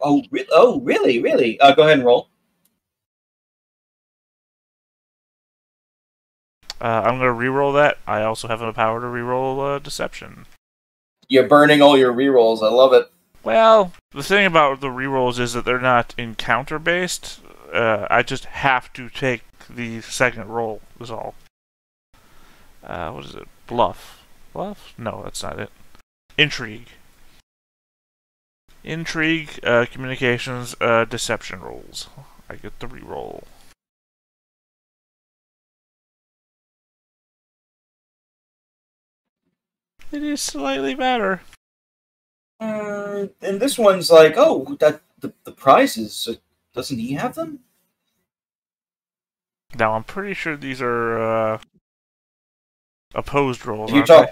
Oh, really, really? Go ahead and roll. I'm going to reroll that. I also have the power to reroll Deception. You're burning all your rerolls. I love it. Well, the thing about the rerolls is that they're not encounter-based. I just have to take the second roll, is all. What is it? Bluff. Bluff? No, that's not it. Intrigue. Intrigue, communications, deception rolls. I get the reroll. It is slightly better. And this one's like, oh, that the prizes. Doesn't he have them? Now, I'm pretty sure these are opposed rolls. You talk.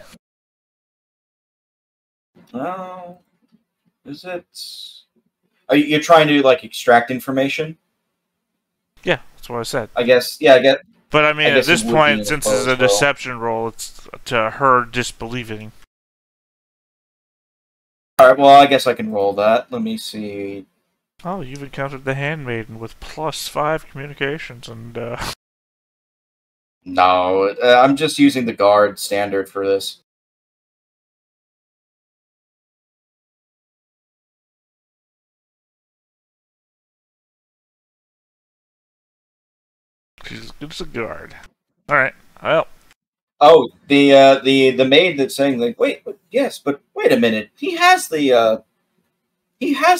Oh, is it? Are you trying to like extract information? Yeah, that's what I said. I guess. Yeah, I get. But I mean, at this point, since it's a deception roll, it's to her disbelieving. Alright, well, I guess I can roll that. Let me see. Oh, you've encountered the handmaiden with +5 communications, and No, I'm just using the guard standard for this. she's as good as a guard. Alright, well. Oh, the maid that's saying like, wait, yes, but wait a minute. He has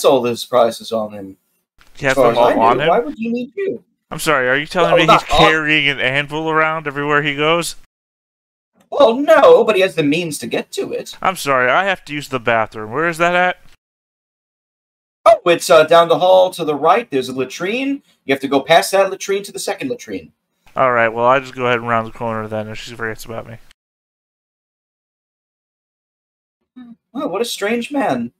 all those prizes on him. He has them all on him? Why would he need you? I'm sorry, are you telling me he's carrying an anvil around everywhere he goes? Well, no, but he has the means to get to it. I'm sorry, I have to use the bathroom. Where is that at? Oh, it's down the hall to the right. There's a latrine. You have to go past that latrine to the second latrine. Alright, well, I'll just go ahead and round the corner then if she forgets about me. Oh, what a strange man.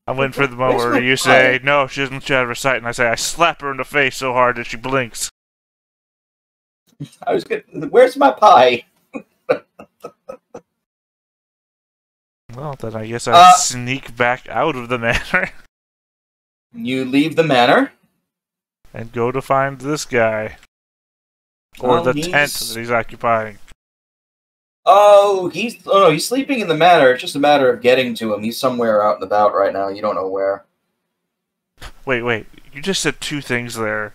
I'm waiting for the moment where you say, no, she doesn't out of her sight, and I say, I slap her in the face so hard that she blinks. I was good. Where's my pie? Well, then I guess I sneak back out of the manor. You leave the manor. And go to find this guy. Or the tent that he's occupying. Oh, he's sleeping in the manor. It's just a matter of getting to him. He's somewhere out and about right now. You don't know where. Wait. You just said two things there.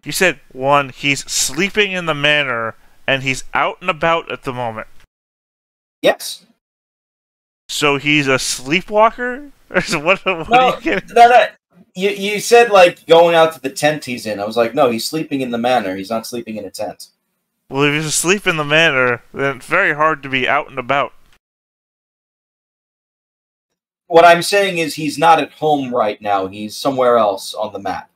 You said, one, he's sleeping in the manor, and he's out and about at the moment. Yes. So he's a sleepwalker? What no, are you kidding? No. You said, like, going out to the tent he's in. I was like, no, he's sleeping in the manor. He's not sleeping in a tent. Well, if he's asleep in the manor, then it's very hard to be out and about. What I'm saying is he's not at home right now. He's somewhere else on the map.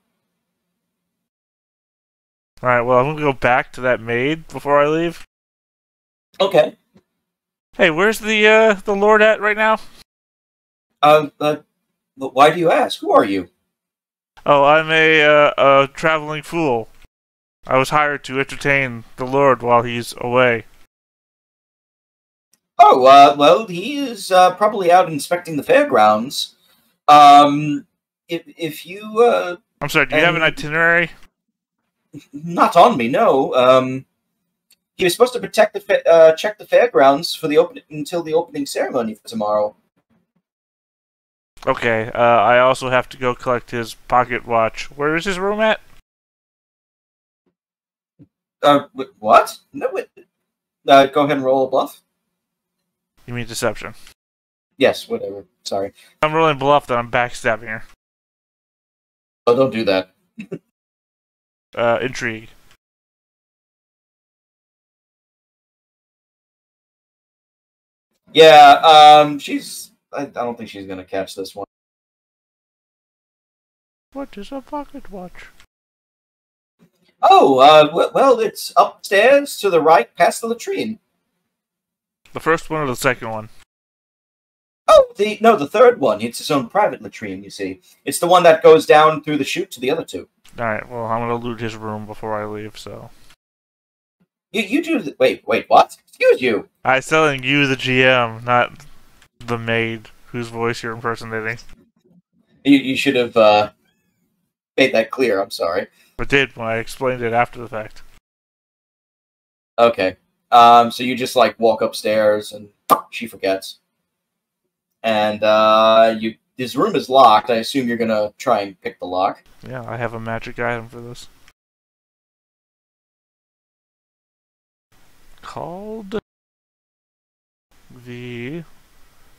Alright, well, I'm going to go back to that maid before I leave. Okay. Hey, where's the Lord at right now? Why do you ask? Who are you? Oh, I'm a traveling fool. I was hired to entertain the Lord while he's away. Oh, well, he is probably out inspecting the fairgrounds. If you, I'm sorry, do you have an itinerary? Not on me, no. He was supposed to check the fairgrounds for until the opening ceremony for tomorrow. Okay, I also have to go collect his pocket watch. Where is his room at? What? No, go ahead and roll a bluff. You mean deception? Yes, whatever. Sorry. I'm rolling bluff that I'm backstabbing her. Oh, don't do that. Intrigue. Yeah, I don't think she's gonna catch this one. What is a pocket watch? Oh, well, it's upstairs to the right, past the latrine. The first one or the second one? Oh, the third one. It's its own private latrine, you see. It's the one that goes down through the chute to the other two. Alright, well, I'm gonna loot his room before I leave, so... You do... Wait, what? Excuse you! I'm telling you, the GM, not the maid whose voice you're impersonating. You should have made that clear. I'm sorry. I did when I explained it after the fact. Okay. So you just like walk upstairs and she forgets. And this room is locked. I assume you're gonna try and pick the lock. Yeah, I have a magic item for this. Called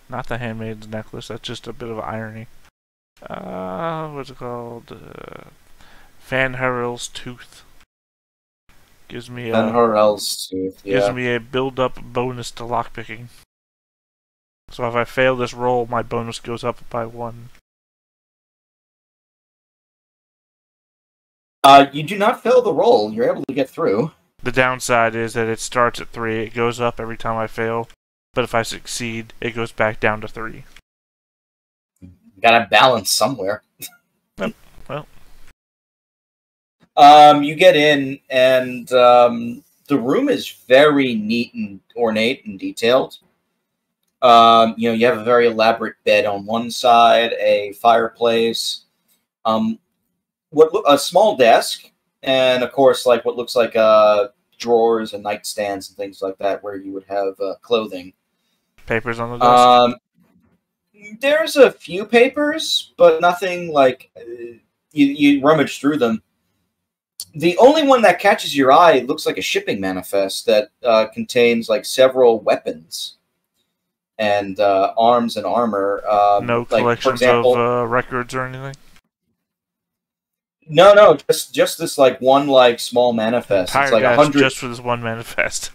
not the Handmaid's Necklace, that's just a bit of irony. What's it called? Fan Harrel's Tooth. Gives me Gives me a build-up bonus to lockpicking. So if I fail this roll, my bonus goes up by 1. You do not fail the roll. You're able to get through. The downside is that it starts at 3. It goes up every time I fail. But if I succeed, it goes back down to 3. You gotta balance somewhere. Yep. Well. You get in, and the room is very neat and ornate and detailed. You have a very elaborate bed on one side, a fireplace, a small desk, and of course, like what looks like drawers and nightstands and things like that, where you would have clothing. Papers on the desk. There's a few papers, but nothing like you rummage through them. The only one that catches your eye looks like a shipping manifest that contains like several weapons and arms and armor. No collections of records or anything? No, just this like one like small manifest. It's like 100 just for this one manifest.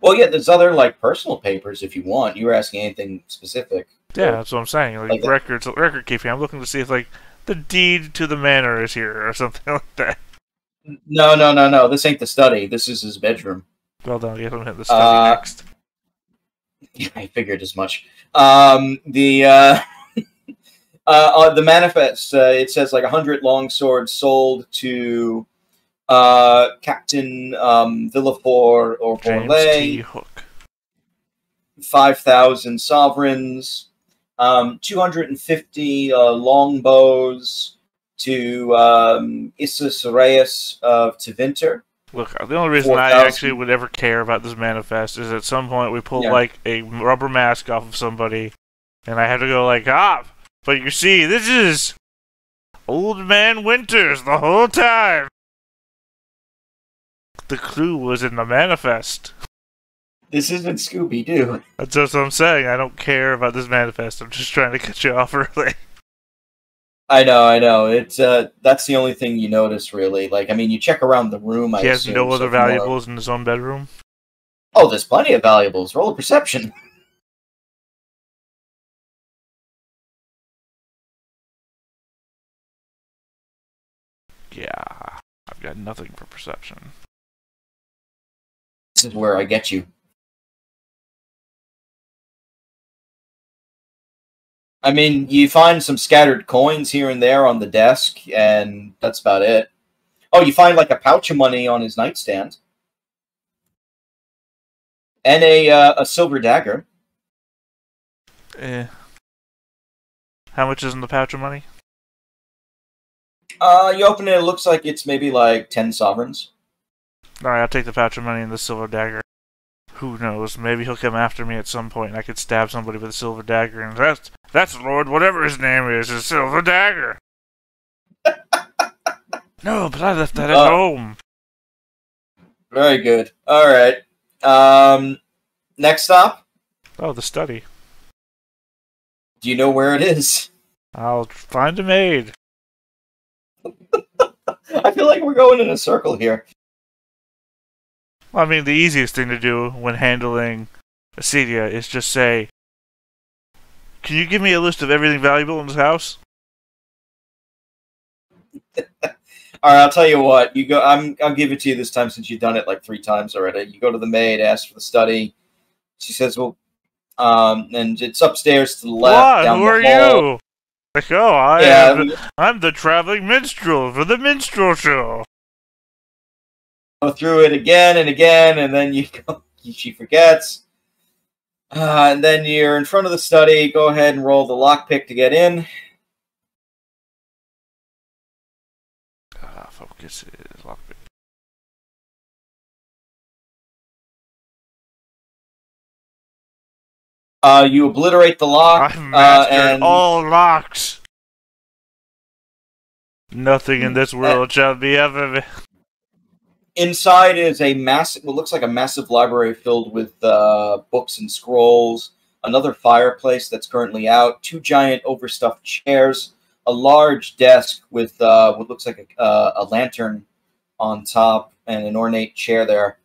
Well, yeah, there's other like personal papers if you want. You were asking anything specific. Yeah, that's what I'm saying. Like record keeping. I'm looking to see if like the deed to the manor is here or something like that. No. This ain't the study. This is his bedroom. Well done. You haven't hit the study next. Yeah, I figured as much. The manifest, it says like 100 long swords sold to Captain Villefort or Borlay. 5,000 sovereigns, 250 longbows to Issus Reyes of Tevinter. Look, the only reason I actually would ever care about this manifest is at some point we pull like a rubber mask off of somebody, and I have to go like, but you see, this is Old Man Winters the whole time. The clue was in the manifest. This isn't Scooby-Doo. That's what I'm saying. I don't care about this manifest. I'm just trying to cut you off early. I know. It's that's the only thing you notice, really. Like, I mean, you check around the room. He has no other valuables in his own bedroom? Oh, there's plenty of valuables. Roll a perception. Yeah, I've got nothing for perception. This is where I get you. I mean, you find some scattered coins here and there on the desk, and that's about it. Oh, you find like a pouch of money on his nightstand. And a silver dagger. How much is in the pouch of money? You open it, it looks like it's maybe like 10 sovereigns. Alright, I'll take the pouch of money and the silver dagger. Who knows? Maybe he'll come after me at some point and I could stab somebody with a silver dagger, and that's Lord whatever his name is, a silver dagger. No, but I left that at home. Very good. Alright. Next stop? Oh, the study. Do you know where it is? I'll find a maid. I feel like we're going in a circle here. Well, I mean, the easiest thing to do when handling Acedia is just say, "Can you give me a list of everything valuable in this house?" All right, I'll tell you what. You go. I'll give it to you this time since you've done it like 3 times already. You go to the maid, ask for the study. She says, "Well," and it's upstairs to the left. What? Who are you? Like, oh, I'm the traveling minstrel for the minstrel show. Go through it again and again, and then she forgets. And then you're in front of the study. Go ahead and roll the lockpick to get in. Focus is lockpick. You obliterate the lock. I've mastered and all locks. Nothing in this world shall be ever. Inside is a massive, what looks like a massive library filled with books and scrolls. Another fireplace that's currently out. 2 giant overstuffed chairs. A large desk with what looks like a lantern on top and an ornate chair there.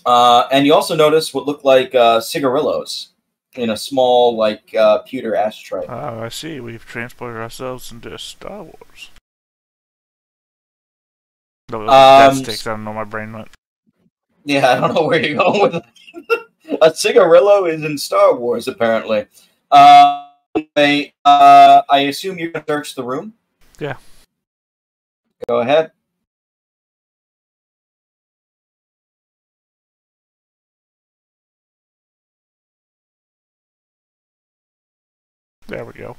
And you also notice what look like cigarillos in a small, like, pewter ashtray. Oh, I see. We've transported ourselves into Star Wars. No, that sticks. I don't know. My brain went. Yeah, I don't know where you're going with it. A cigarillo is in Star Wars, apparently. Anyway, I assume you're going to search the room? Yeah. Go ahead. There we go.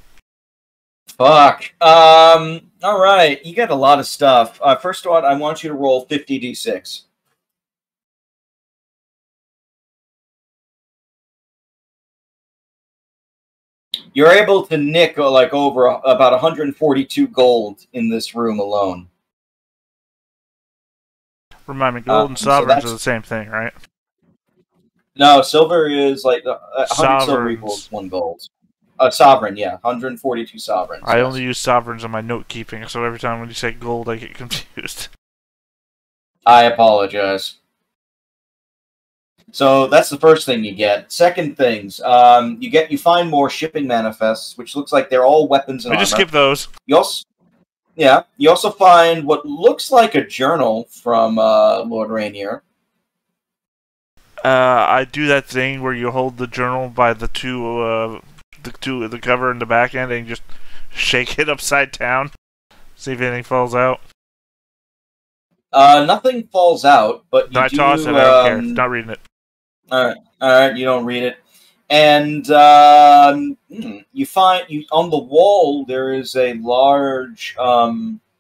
Fuck. Alright, you got a lot of stuff. First of all, I want you to roll 50d6. You're able to nick like over about 142 gold in this room alone. Remind me, gold and sovereigns are the same thing, right? No, silver is like 100 silver equals 1 gold. Sovereign, yeah, 142 sovereigns. I only use sovereigns on my note keeping, so every time when you say gold, I get confused. I apologize. So that's the first thing you get. Second things, you find more shipping manifests, which looks like they're all weapons and armor. Just skip those. You also find what looks like a journal from Lord Rainier. I do that thing where you hold the journal by the cover and the back end, and you just shake it upside down. See if anything falls out. Nothing falls out, but I toss it. I don't care. Not reading it. All right. You don't read it, and you find on the wall there is a large.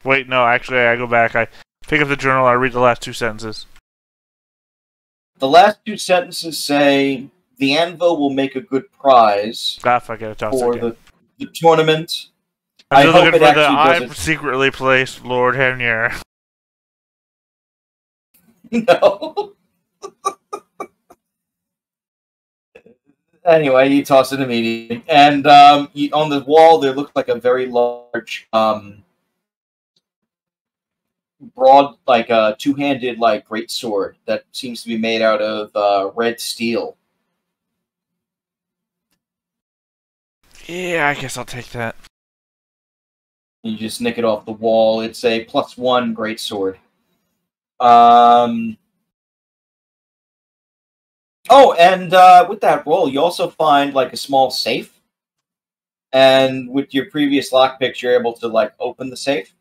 Wait, no. Actually, I go back. I pick up the journal. I read the last 2 sentences. The last 2 sentences say, "The anvil will make a good prize Fuck it, for the tournament." I'm looking for the I've secretly placed Lord Rainier. No. Anyway, you toss it immediately. And on the wall, there looks like a very large, broad, like a two-handed, like, great sword that seems to be made out of red steel. Yeah, I guess I'll take that. You just nick it off the wall. It's a +1 great sword. Oh, and with that roll, you also find like a small safe. And with your previous lockpicks, you're able to like open the safe.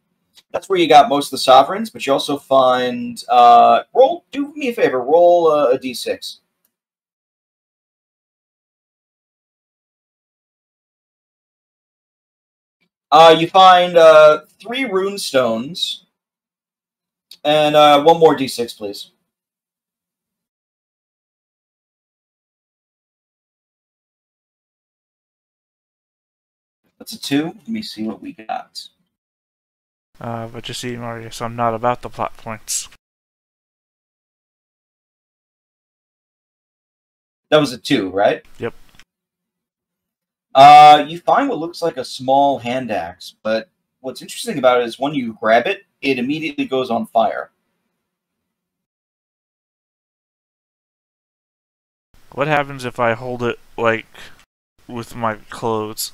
That's where you got most of the sovereigns, but you also find do me a favor, roll a d6. You find 3 Rune Stones, and 1 more d6, please. That's a 2. Let me see what we got. But you see, Marius, I'm not about the plot points. That was a 2, right? Yep. You find what looks like a small hand axe, but what's interesting about it is when you grab it, it immediately goes on fire. What happens if I hold it, like, with my clothes?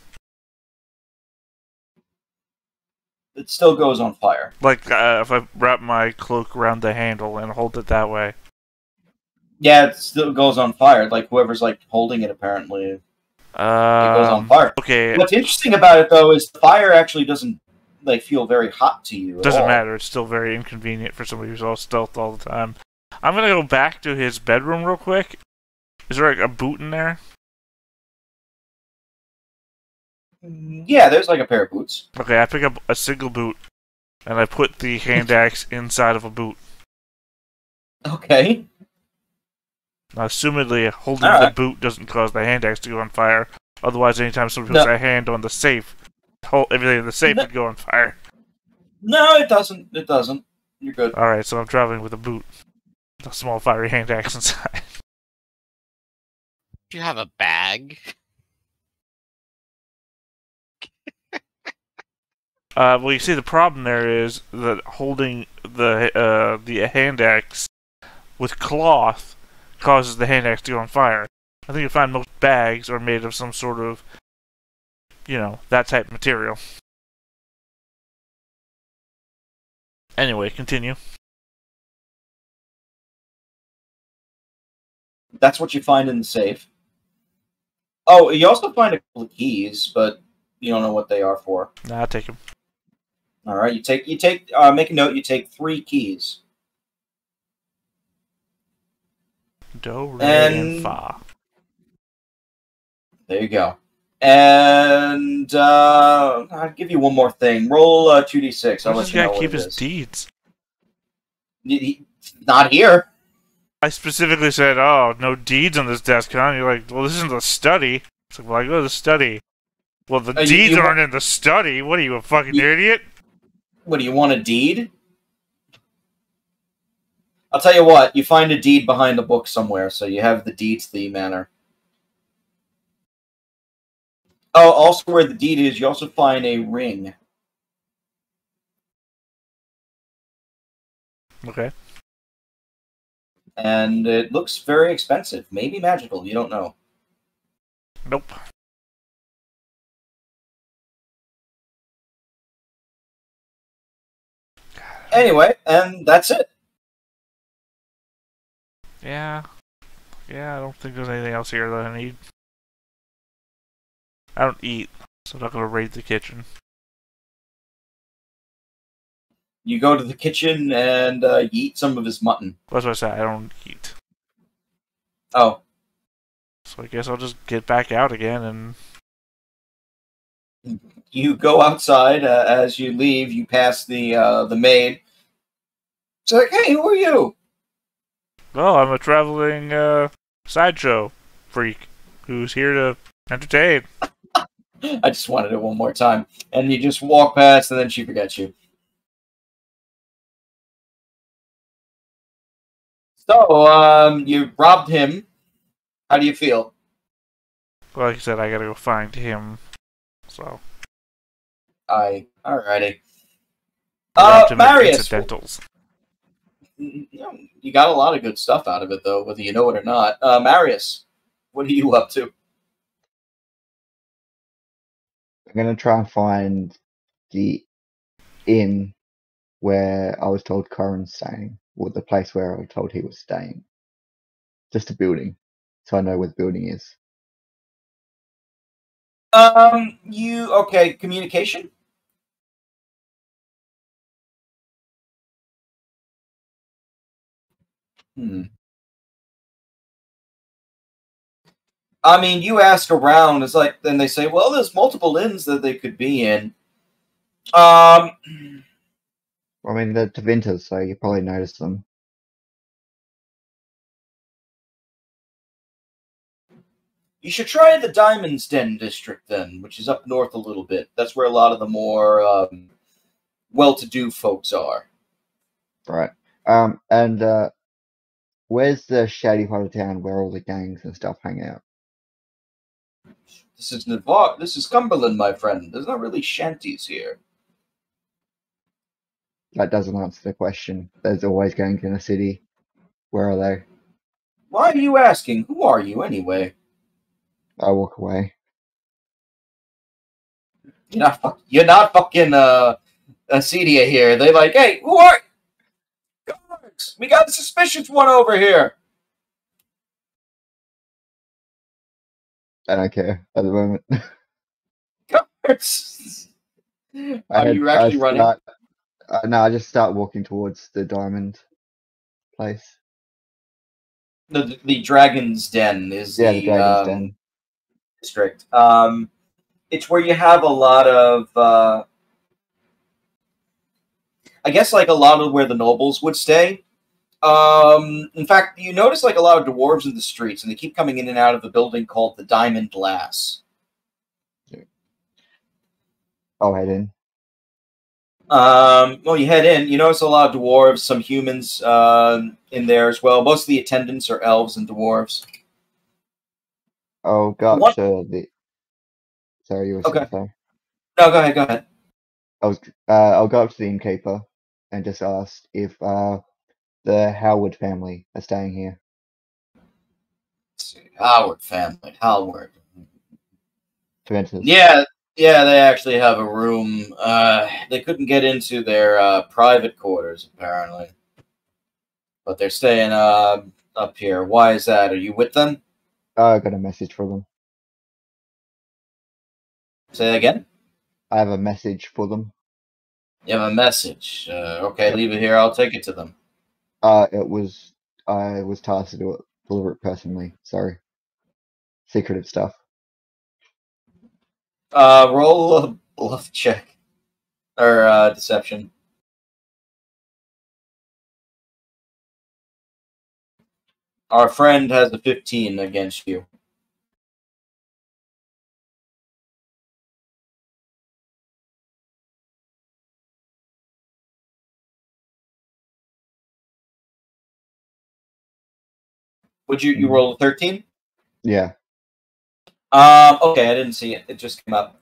It still goes on fire. Like, if I wrap my cloak around the handle and hold it that way. Yeah, it still goes on fire. Like, whoever's, like, holding it, apparently, it goes on fire. Okay. What's interesting about it, though, is the fire actually doesn't, like, feel very hot to you at all. Doesn't matter. It's still very inconvenient for somebody who's all stealth all the time. I'm gonna go back to his bedroom real quick. Is there, like, a boot in there? Yeah, there's, like, a pair of boots. Okay, I pick up a single boot, and I put the hand axe inside of a boot. Okay. Now, assumedly, holding the boot doesn't cause the hand axe to go on fire. Otherwise, anytime somebody puts a hand on the safe, everything in the safe would go on fire. No, it doesn't. It doesn't. You're good. Alright, so I'm traveling with a boot. A small fiery hand axe inside. Do you have a bag? Well, you see, the problem there is that holding the hand axe with cloth causes the hand axe to go on fire. I think you'll find most bags are made of some sort of, that type of material. Anyway, continue. That's what you find in the safe. Oh, you also find a couple of keys, but you don't know what they are for. Nah, I'll take them. All right, make a note. You take 3 keys. Do, re, and fa. There you go. And I'll give you one more thing. Roll 2d6. I'll let you know what it is. Keep his deeds. Not here. I specifically said, "Oh, no deeds on this desk, huh?" And you're like, "Well, this isn't the study." It's like, "Well, I go to the study." Well, the deeds aren't in the study. What are you, a fucking idiot? What, do you want a deed? I'll tell you what. You find a deed behind the book somewhere, so you have the deeds to the manor. Oh, also where the deed is, you also find a ring. Okay. And it looks very expensive. Maybe magical. You don't know. Nope. Anyway, and that's it. Yeah. Yeah, I don't think there's anything else here that I need. I don't eat, so I'm not going to raid the kitchen. You go to the kitchen and you eat some of his mutton. That's what I said, I don't eat. Oh. So I guess I'll just get back out again and... You go outside. As you leave, you pass the maid. It's like, hey, who are you? Oh, I'm a traveling sideshow freak who's here to entertain. I just wanted it one more time. And you just walk past, and then she forgets you. So, you robbed him. How do you feel? Well, like I said, I gotta go find him. So. Alrighty. Marius. Incidentals. You got a lot of good stuff out of it, though, whether you know it or not. Marius, what are you up to? I'm going to try and find the inn where I was told Corin's staying, or the place where I was told he was staying. Just a building, so I know where the building is. Okay, communication? I mean, you ask around, it's like, then they say, well, there's multiple inns that they could be in. I mean, they're Tavinters, so you probably notice them. You should try the Diamond's Den district, then, which is up north a little bit. That's where a lot of the more well-to-do folks are. Right. And where's the shady part of town where all the gangs and stuff hang out? This is Cumberland, my friend. There's not really shanties here. That doesn't answer the question. There's always gangs in a city. Where are they? Why are you asking? Who are you, anyway? I walk away. You're not fucking Acedia here. They're like, hey, who are you? Guards! We got a suspicious one over here. I don't care at the moment. Guards! Are you actually running? No, I just start walking towards the diamond place. The Dragon's Den is the Dragon's Den district. It's where you have a lot of I guess like a lot of where the nobles would stay. In fact, you notice like a lot of dwarves in the streets, and they keep coming in and out of the building called the Diamond Glass. I'll head in. Well, you head in. You notice a lot of dwarves, some humans in there as well. Most of the attendants are elves and dwarves. I'll go up to the. Sorry, you were Okay. saying. No, go ahead. Go ahead. I'll go up to the innkeeper and just ask if the Howard family are staying here. Let's see. Howard family. Howard. Ventus. Yeah, they actually have a room. They couldn't get into their private quarters, apparently. But they're staying up here. Why is that? Are you with them? I got a message for them. Say that again? I have a message for them. You have a message. Okay, leave it here. I'll take it to them. I was tasked to deliver it personally. Sorry. Secretive stuff. Roll a bluff check. Or deception. Our friend has a 15 against you. Would you roll a 13? Yeah. Okay, I didn't see it. It just came up.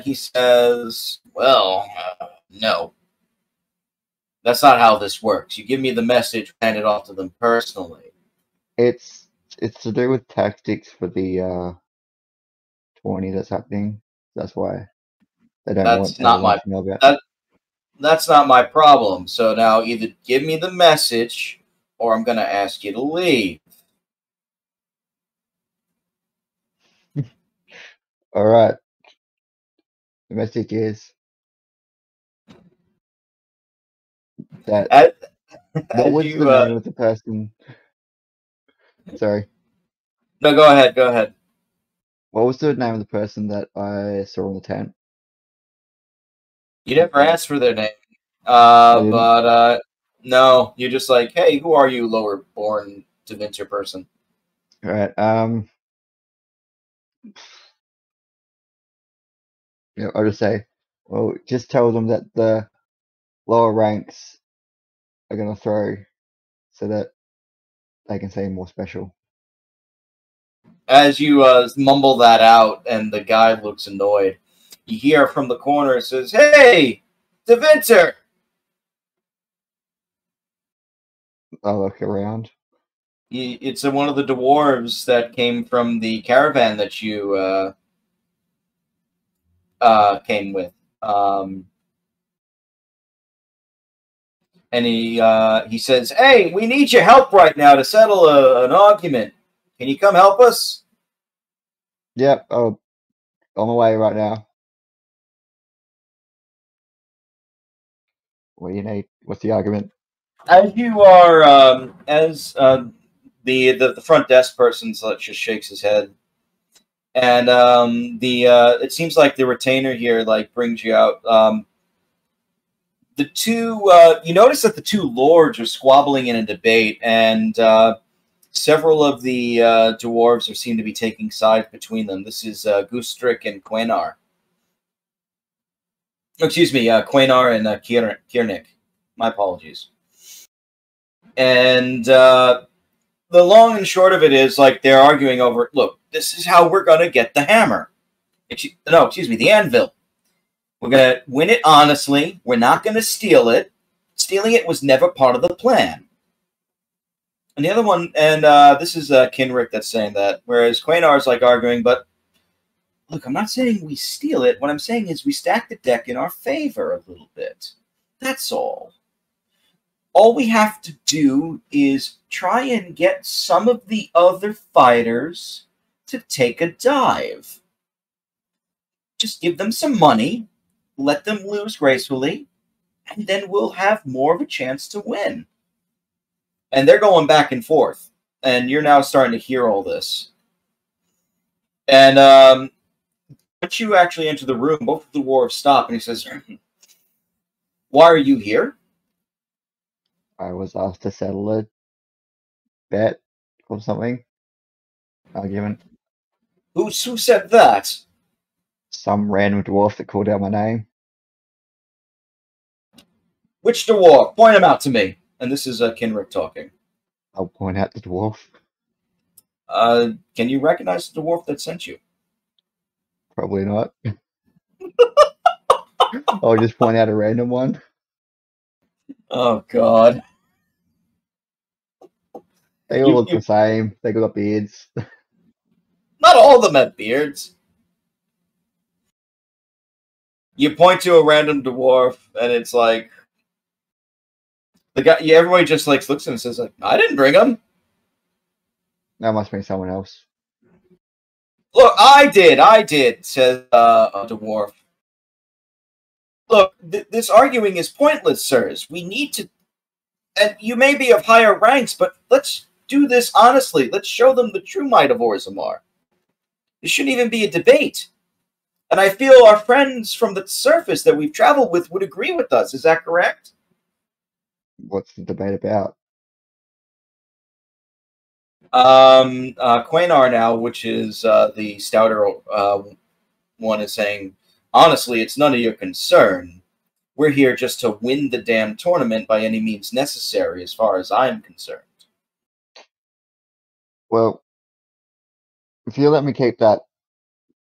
He says, well, no. That's not how this works. You give me the message, hand it off to them personally. It's to do with tactics for the 20 that's happening. That's why they don't want anyone to know about it. That's not my problem. So now either give me the message or I'm going to ask you to leave. All right. The message is that. What was the name of the person? Sorry. No, go ahead. Go ahead. What was the name of the person that I saw in the tent? You never asked for their name. But no, you're just like, hey, who are you, lower-born Devinter person? All right. Yeah, I'll just say, well, just tell them that the lower ranks are going to throw so that they can seem more special. As you mumble that out and the guy looks annoyed, you hear from the corner, it says, hey, Devinter! I'll look around. It's one of the dwarves that came from the caravan that you came with. And he says, hey, we need your help right now to settle an argument. Can you come help us? Yep. Oh, on my way right now. What do you need? What's the argument? As you are, the front desk person just shakes his head, and it seems like the retainer here brings you out. The two you notice that the two lords are squabbling in a debate, and several of the dwarves seem to be taking sides between them. This is Gustrick and Quenar. Excuse me, Quenar and Kiernick. My apologies. And the long and short of it is, they're arguing over, look, this is how we're going to get the hammer. Excuse me, the anvil. We're going to win it honestly. We're not going to steal it. Stealing it was never part of the plan. And the other one, and this is Kinrick that's saying that, whereas Quenar's arguing, but look, I'm not saying we steal it. What I'm saying is we stack the deck in our favor a little bit. That's all. All we have to do is try and get some of the other fighters to take a dive. Just give them some money, let them lose gracefully, and then we'll have more of a chance to win. And they're going back and forth, and you're now starting to hear all this. And once you actually enter the room, both of the dwarves stop, and he says, why are you here? I was asked to settle a bet or something. Argument. Who said that? Some random dwarf that called out my name. Which dwarf? Point him out to me. And this is Kenrick talking. I'll point out the dwarf. Can you recognize the dwarf that sent you? Probably not. I'll just point out a random one. Oh, God. They all look the same. They got beards. Not all of them have beards. You point to a random dwarf, and it's like... the guy. Yeah, everybody just like looks at him and says, like, I didn't bring him. That must be someone else. Look, I did, says a dwarf. Look, this arguing is pointless, sirs. We need to... And you may be of higher ranks, but let's do this honestly. Let's show them the true might of Orzammar. This shouldn't even be a debate. And I feel our friends from the surface that we've traveled with would agree with us. Is that correct? What's the debate about? Quainar now, which is the stouter one, is saying, honestly, it's none of your concern. We're here just to win the damn tournament by any means necessary, as far as I'm concerned. Well, if you let me keep that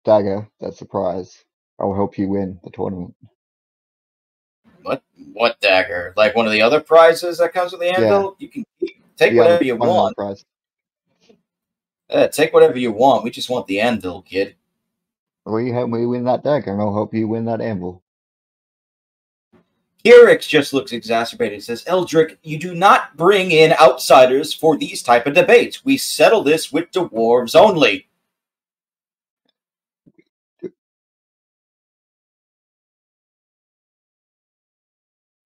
dagger, that surprise, I will help you win the tournament. What dagger? Like one of the other prizes that comes with the anvil? Yeah. You can take whatever you want. Take whatever you want. We just want the anvil, kid. Well, you help me win that dagger, and I'll help you win that anvil. Hirix just looks exacerbated and says, Eldrick, you do not bring in outsiders for these type of debates. We settle this with dwarves only.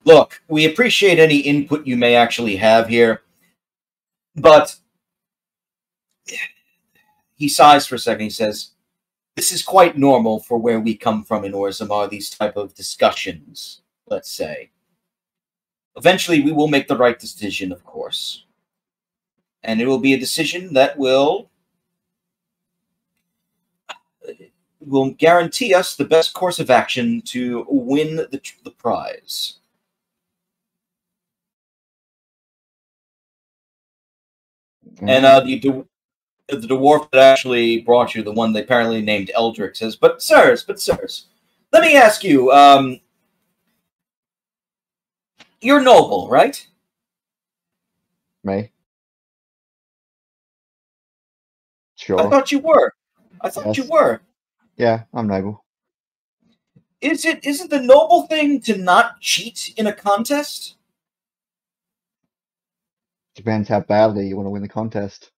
Look, we appreciate any input you may actually have here, but he sighs for a second. He says, this is quite normal for where we come from in Orzammar, these type of discussions, let's say. Eventually, we will make the right decision, of course. And it will be a decision that will guarantee us the best course of action to win the prize. And the dwarf that actually brought you, the one they apparently named Eldrick, says, but sirs, let me ask you, you're noble, right? Me? Sure. I thought you were. I thought you were. Yeah, I'm noble. Isn't the noble thing to not cheat in a contest? Depends how badly you want to win the contest.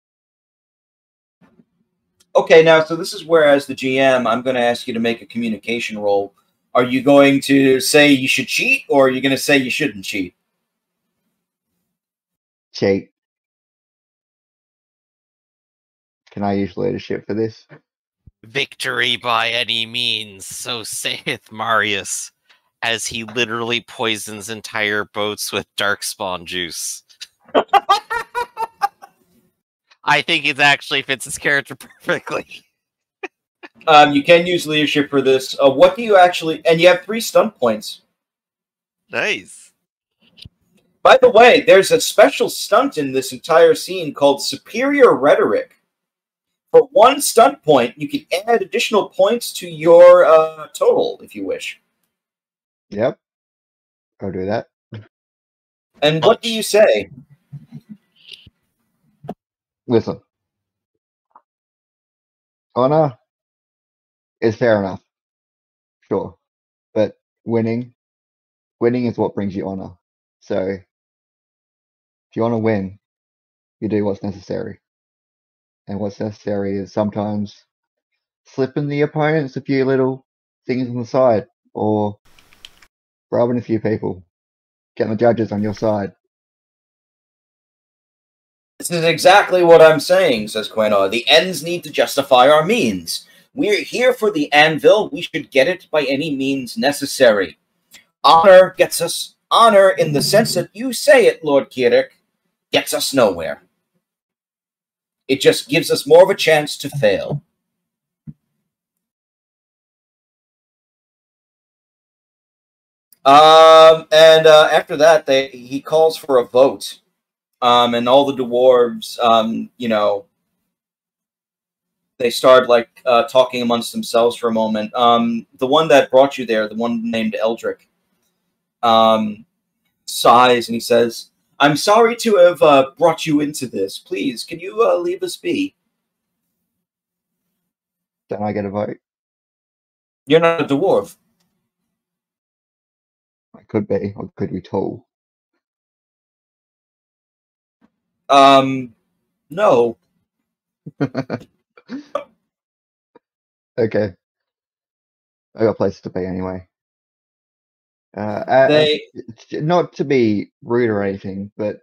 Okay, now, so this is where, as the GM, I'm going to ask you to make a communication roll. Are you going to say you should cheat, or are you going to say you shouldn't cheat? Cheat. Can I use leadership for this? Victory by any means, so saith Marius, as he literally poisons entire boats with darkspawn juice. I think it actually fits his character perfectly. You can use leadership for this. What do you actually... And you have 3 stunt points. Nice. By the way, there's a special stunt in this entire scene called Superior Rhetoric. For 1 stunt point, you can add additional points to your total, if you wish. Yep. I'll do that. And what do you say? Listen. Honor is fair enough. Sure. But winning is what brings you honor. So, if you want to win, you do what's necessary. And what's necessary is sometimes slipping the opponents a few little things on the side, or grabbing a few people, getting the judges on your side. This is exactly what I'm saying, says Quainar. The ends need to justify our means. We're here for the anvil. We should get it by any means necessary. Honor gets us honor in the sense that you say it, Lord Kierik, gets us nowhere. It just gives us more of a chance to fail. After that, he calls for a vote. And all the dwarves, they start talking amongst themselves for a moment. The one that brought you there, the one named Eldrick, sighs and he says, "I'm sorry to have brought you into this. Please, can you leave us be?" Don't I get a vote? You're not a dwarf. I could be, or could be tall. No. Okay. I got places to be anyway. Not to be rude or anything, but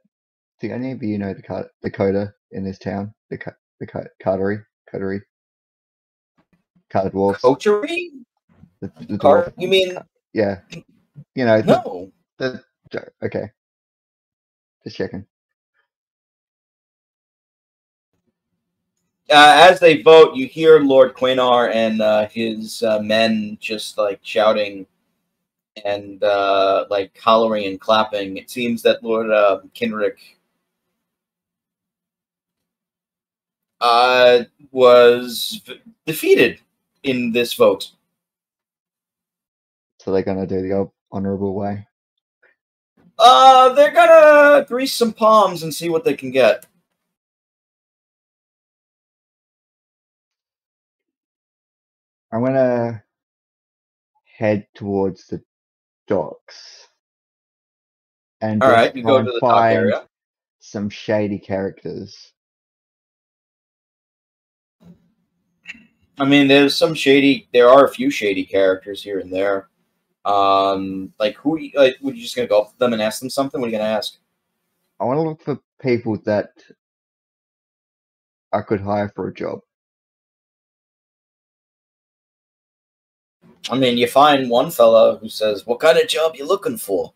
do any of you know the coda in this town? The cartery? Carter dwarfs? Coterie? The dwarf? You mean... Yeah. You know, no. Okay. Just checking. As they vote, you hear Lord Quainar and his men just shouting and hollering and clapping. It seems that Lord Kinrick was defeated in this vote. So they're gonna do the honorable way. They're gonna grease some palms and see what they can get. I'm gonna head towards the docks and All just right, you go to the dock find area. some shady characters. I mean, there are a few shady characters here and there. Who? Would you just gonna go up to them and ask them something? What are you gonna ask? I want to look for people that I could hire for a job. I mean, you find one fella who says, "What kind of job you looking for?"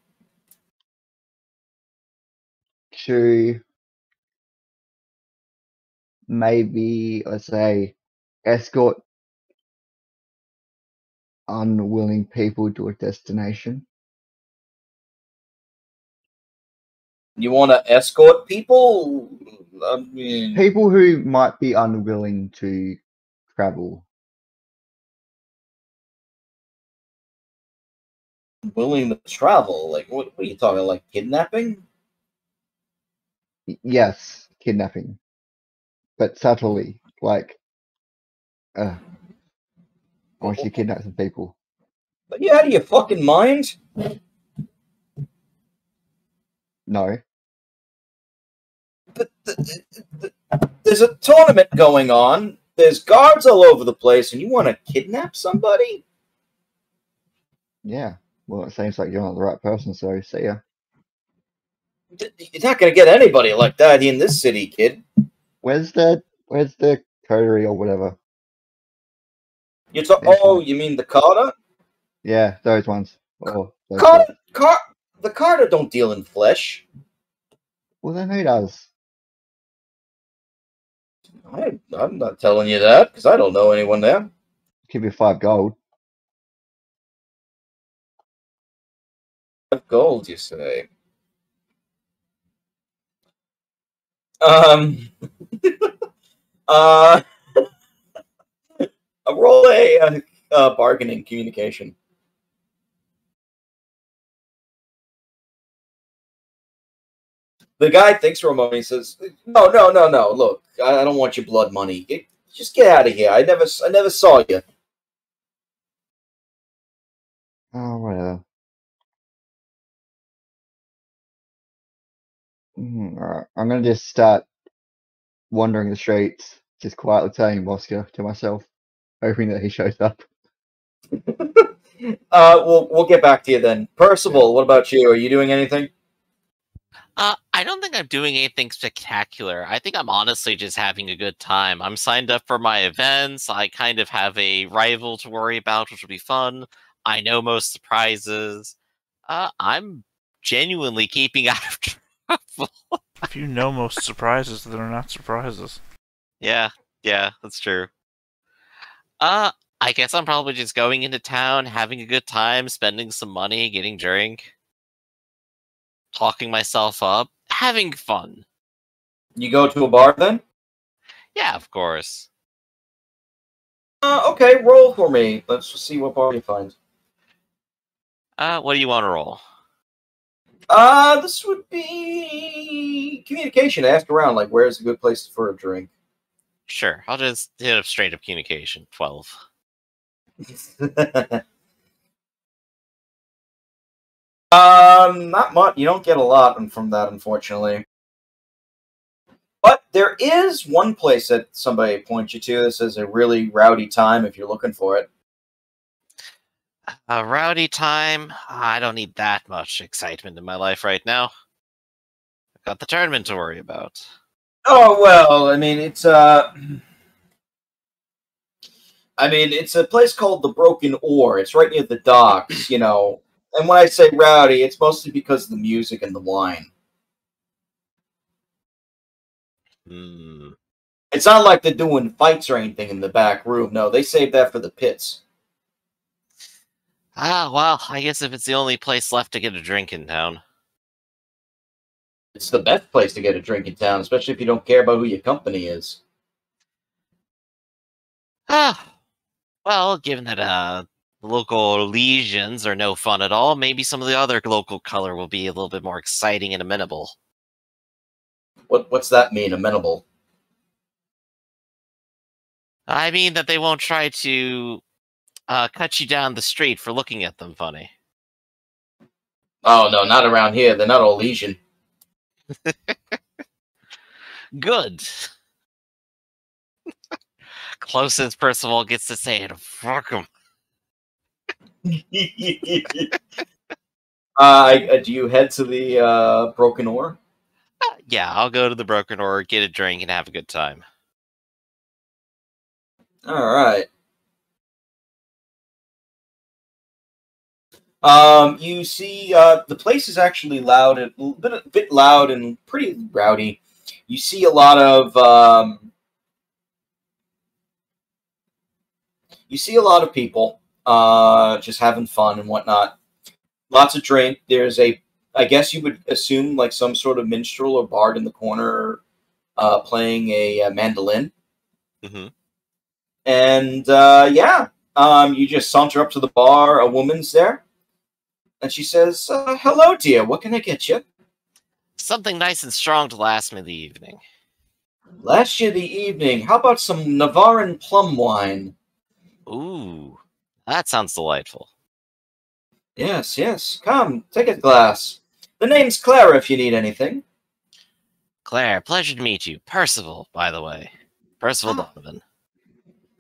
To maybe, let's say, escort unwilling people to a destination. You want to escort people? I mean, people who might be unwilling to travel. Willing to travel? What are you talking? Like kidnapping? Yes, kidnapping, but subtly. I want you to kidnap some people. Are you out of your fucking mind? No. There's a tournament going on. There's guards all over the place, and you want to kidnap somebody? Yeah. Well, it seems like you're not the right person, so see ya. You're not going to get anybody like that in this city, kid. Where's the coterie or whatever? You mean the Carter? Yeah, those ones. Oh, The Carter don't deal in flesh. Well, then who does? I'm not telling you that, because I don't know anyone there. Give you 5 gold. 5 gold, you say? Roll a bargaining communication. The guy thinks for a moment. He says, "No. Look, I don't want your blood money. Just get out of here. I never saw you." Oh, whatever. Alright, I'm gonna just start wandering the streets, just quietly telling Mosca to myself, hoping that he shows up. We'll get back to you then. Percival, what about you? Are you doing anything? I don't think I'm doing anything spectacular. I think I'm honestly just having a good time. I'm signed up for my events. I kind of have a rival to worry about, which will be fun. I know most of the prizes. I'm genuinely keeping out of trouble. If you know most surprises, then they're not surprises. Yeah, that's true. I guess I'm probably just going into town, having a good time, spending some money, getting drink, talking myself up, having fun. You go to a bar then? Yeah, of course. Okay, roll for me. Let's see what bar you find. What do you want to roll? This would be communication. Ask around, like, where's a good place for a drink? Sure, I'll just hit up straight up communication. 12. Not much. You don't get a lot from that, unfortunately. But there is one place that somebody points you to. This is a really rowdy time if you're looking for it. A rowdy time? I don't need that much excitement in my life right now. I've got the tournament to worry about. Oh, well, I mean, it's a place called the Broken Oar. It's right near the docks, you know. And when I say rowdy, it's mostly because of the music and the wine. Hmm. It's not like they're doing fights or anything in the back room. No, they saved that for the pits. Well, I guess if it's the only place left to get a drink in town. It's the best place to get a drink in town, especially if you don't care about who your company is. Well, given that the local Orlesians are no fun at all, maybe some of the other local color will be a little bit more exciting and amenable. What's that mean, amenable? I mean that they won't try to cut you down the street for looking at them funny. Oh, no, not around here. They're not Orlesian. Good. Closest Percival gets to say it. Fuck him. Do you head to the Broken Oar? Yeah, I'll go to the Broken Oar, get a drink, and have a good time. All right. You see, the place is actually loud, a bit loud and pretty rowdy. You see a lot of people just having fun and whatnot. Lots of drink. There's I guess you would assume like some sort of minstrel or bard in the corner playing a mandolin. Mm-hmm. And you just saunter up to the bar. A woman's there. And she says, hello, dear. What can I get you? Something nice and strong to last me the evening. Last year the evening. How about some Navaran plum wine? Ooh, that sounds delightful. Yes, yes. Come, take a glass. The name's Clara if you need anything. Claire, pleasure to meet you. Percival, by the way. Percival Donovan.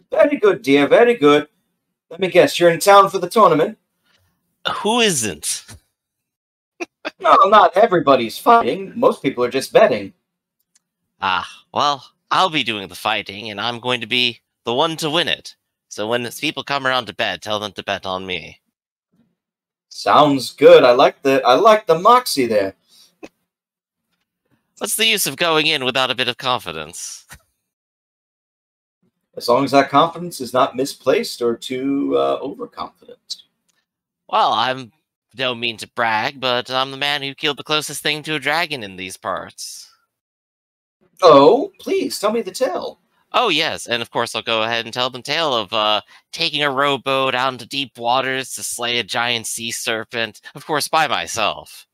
Very good, dear. Very good. Let me guess. You're in town for the tournament? Who isn't? No, not everybody's fighting. Most people are just betting. Well, I'll be doing the fighting, and I'm going to be the one to win it. So when people come around to bet, tell them to bet on me. Sounds good. I like the moxie there. What's the use of going in without a bit of confidence? As long as that confidence is not misplaced or too overconfident. Well, I don't mean to brag, but I'm the man who killed the closest thing to a dragon in these parts. Oh, please, tell me the tale. Oh, yes, and of course I'll go ahead and tell them tale of taking a rowboat out into deep waters to slay a giant sea serpent, of course by myself.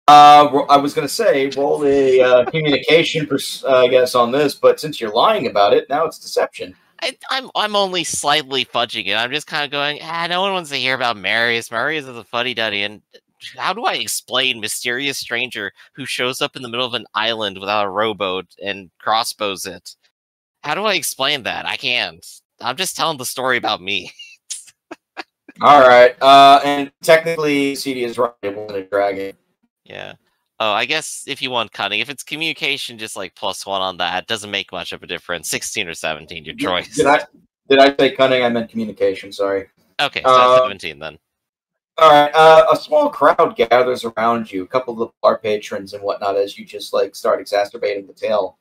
I was going to say, roll a communication, I guess, on this, but since you're lying about it, now it's deception. I'm only slightly fudging it. I'm just kind of going, no one wants to hear about Marius. Marius is a fuddy-duddy, and how do I explain mysterious stranger who shows up in the middle of an island without a rowboat and crossbows it? How do I explain that? I can't. I'm just telling the story about me. All right, and technically, CD is right. It wasn't a dragon. Yeah. Oh, I guess if you want cunning, if it's communication, just like +1 on that, doesn't make much of a difference. 16 or 17, your choice. Did I say cunning? I meant communication. Sorry. Okay, so 17 then. All right, a small crowd gathers around you, a couple of the bar patrons and whatnot, as you just like start exacerbating the tale.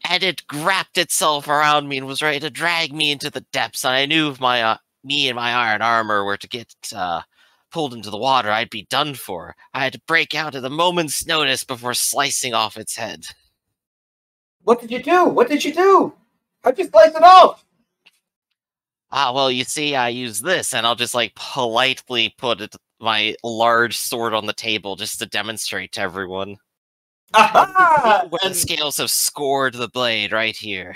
And it wrapped itself around me and was ready to drag me into the depths. And I knew if me and my iron armor were to get pulled into the water, I'd be done for. I had to break out at a moment's notice before slicing off its head. What did you do? What did you do? How'd you slice it off? Well, you see, I use this, and I'll just, like, politely put my large sword on the table just to demonstrate to everyone. Aha! Where the scales have scored the blade right here.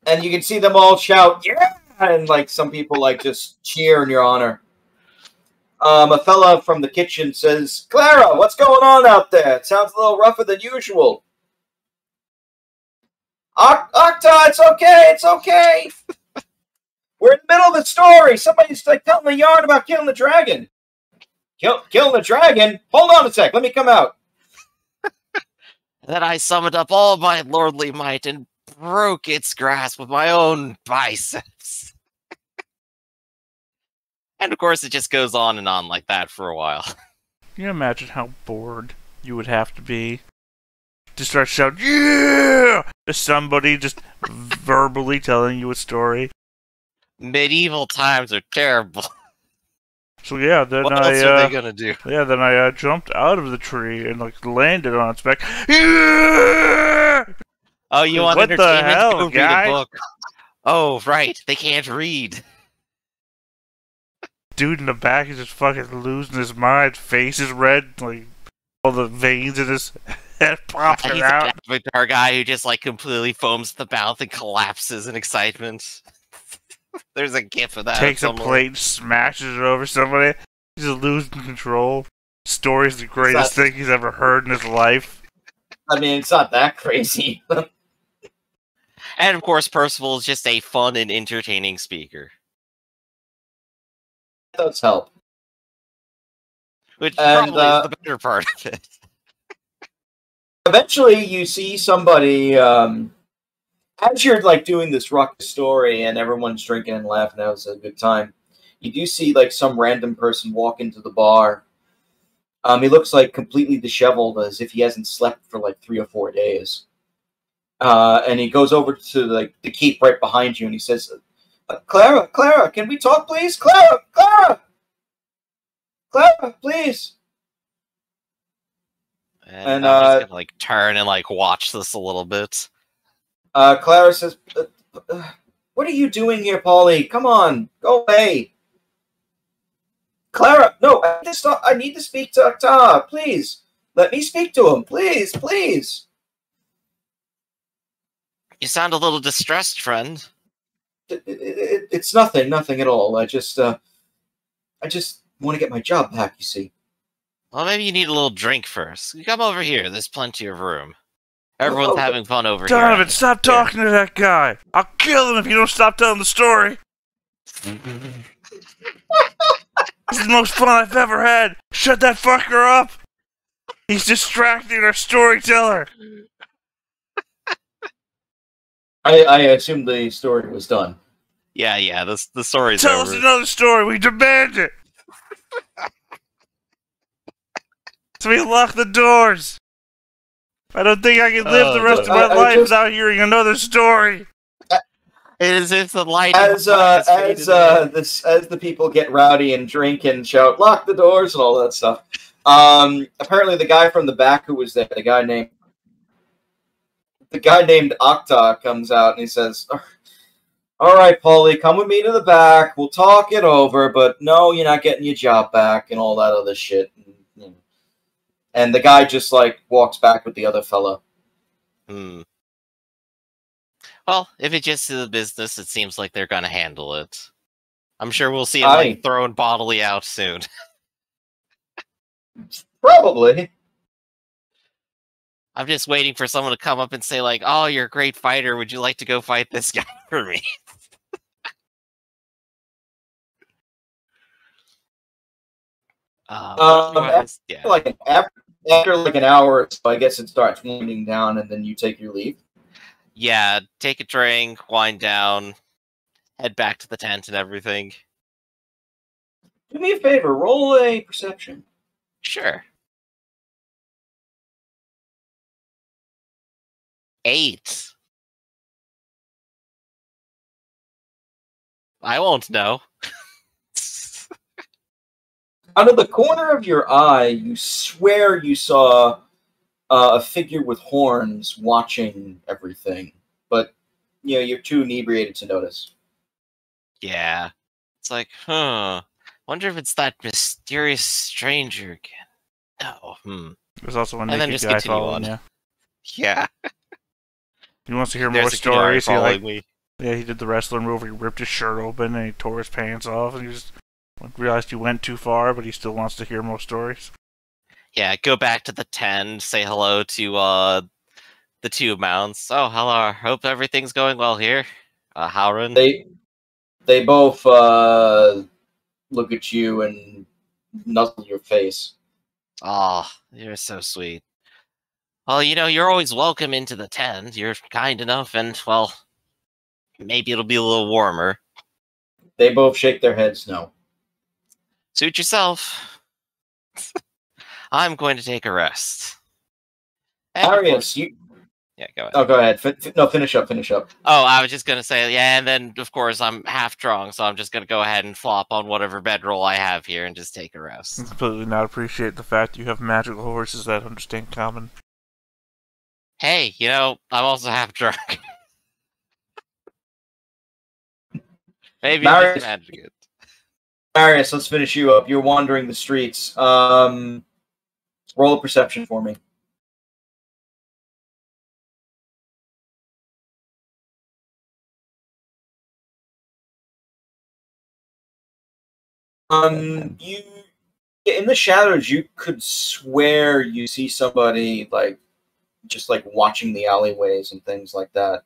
And you can see them all shout, yeah! And, like, some people, like, just cheer in your honor. A fella from the kitchen says, Clara, what's going on out there? It sounds a little rougher than usual. Octa, it's okay, it's okay. We're in the middle of the story. Somebody's like telling a yarn about killing the dragon. Killing the dragon? Hold on a sec. Let me come out. Then I summoned up all my lordly might and broke its grasp with my own biceps. And of course, it just goes on and on like that for a while. Can you imagine how bored you would have to be to start shouting, yeah! To somebody just verbally telling you a story? Medieval times are terrible. So yeah, then What else are they gonna do? Yeah, then I jumped out of the tree and like landed on its back. Yeah! Oh, you want What the entertainment? hell, Go read guy? a book. Oh, right. They can't read. Dude in the back is just fucking losing his mind. Face is red, like all the veins in his head popping He's out. a Avatar guy who just like completely foams at the mouth and collapses in excitement. There's a gif of that. Takes a somewhere. plate, smashes it over somebody. He's just losing control. Story's the greatest thing he's ever heard in his life. I mean, it's not that crazy. And of course, Percival is just a fun and entertaining speaker. That does help. Which And, probably is the better part of it. Eventually, you see somebody, as you're, like, doing this ruckus story and everyone's drinking and laughing, that was a good time, you do see, like, some random person walk into the bar. He looks, like, completely disheveled, as if he hasn't slept for, like, 3 or 4 days. And he goes over to, like, the keep right behind you, and he says, Clara, can we talk, please? Clara, please. And I'm just gonna like turn and like watch this a little bit. Clara says, what are you doing here, Polly? Come on, go away. Clara, no, I need to speak to Octa. Please, let me speak to him. Please, please. You sound a little distressed, friend. It's nothing at all. I just want to get my job back, you see. Well, maybe you need a little drink first. You come over here. There's plenty of room. Everyone's having fun over here. Donovan, stop talking to that guy. I'll kill him if you don't stop telling the story. This is the most fun I've ever had. Shut that fucker up. He's distracting our storyteller. I assume the story was done. Yeah, the story's Tell over. us another story. We demand it. So we lock the doors. I don't think I can live the rest of my life without hearing another story. It is if the light as the people get rowdy and drink and shout, lock the doors and all that stuff. Apparently the guy from the back who was there, the guy named Octa comes out and he says, all right, Polly, come with me to the back. We'll talk it over, but no, you're not getting your job back and all that other shit. And the guy just, like, walks back with the other fella. Well, if it's just to the business, it seems like they're gonna handle it. I'm sure we'll see him, like, thrown bodily out soon. Probably. I'm just waiting for someone to come up and say, like, oh, you're a great fighter. Would you like to go fight this guy for me? Yeah. Like after like an hour, so I guess it starts winding down, and then you take your leave. Yeah, take a drink, wind down, head back to the tent and everything. Do me a favor, roll a perception. Sure. 8. I won't know. Out of the corner of your eye, you swear you saw a figure with horns watching everything, but you're too inebriated to notice. Yeah. It's like, wonder if it's that mysterious stranger again. Oh, There's also a And then naked just guy continue following on. you. Yeah. He wants to hear There's more a guy stories. following me. Yeah, he did the wrestler move. He ripped his shirt open and he tore his pants off, and he just realized he went too far, but he still wants to hear more stories. Yeah, go back to the tent, say hello to the 2 mounts. Oh, hello. Hope everything's going well here. Howrun. They both look at you and nuzzle your face. Oh, you're so sweet. Well, you're always welcome into the tent. You're kind enough, and, well, maybe it'll be a little warmer. They both shake their heads no. Suit yourself. I'm going to take a rest. And Arius, you... Yeah, go ahead. Oh, go ahead. Finish up. Oh, I was just going to say, yeah, and then, of course, I'm half drunk, so I'm just going to go ahead and flop on whatever bedroll I have here and just take a rest. Completely not appreciate the fact you have magical horses that understand common. Hey, I'm also half drunk. Maybe I'm just imagining it. Marius, let's finish you up. You're wandering the streets. Roll a perception for me. You in the shadows, you could swear you see somebody just watching the alleyways and things like that.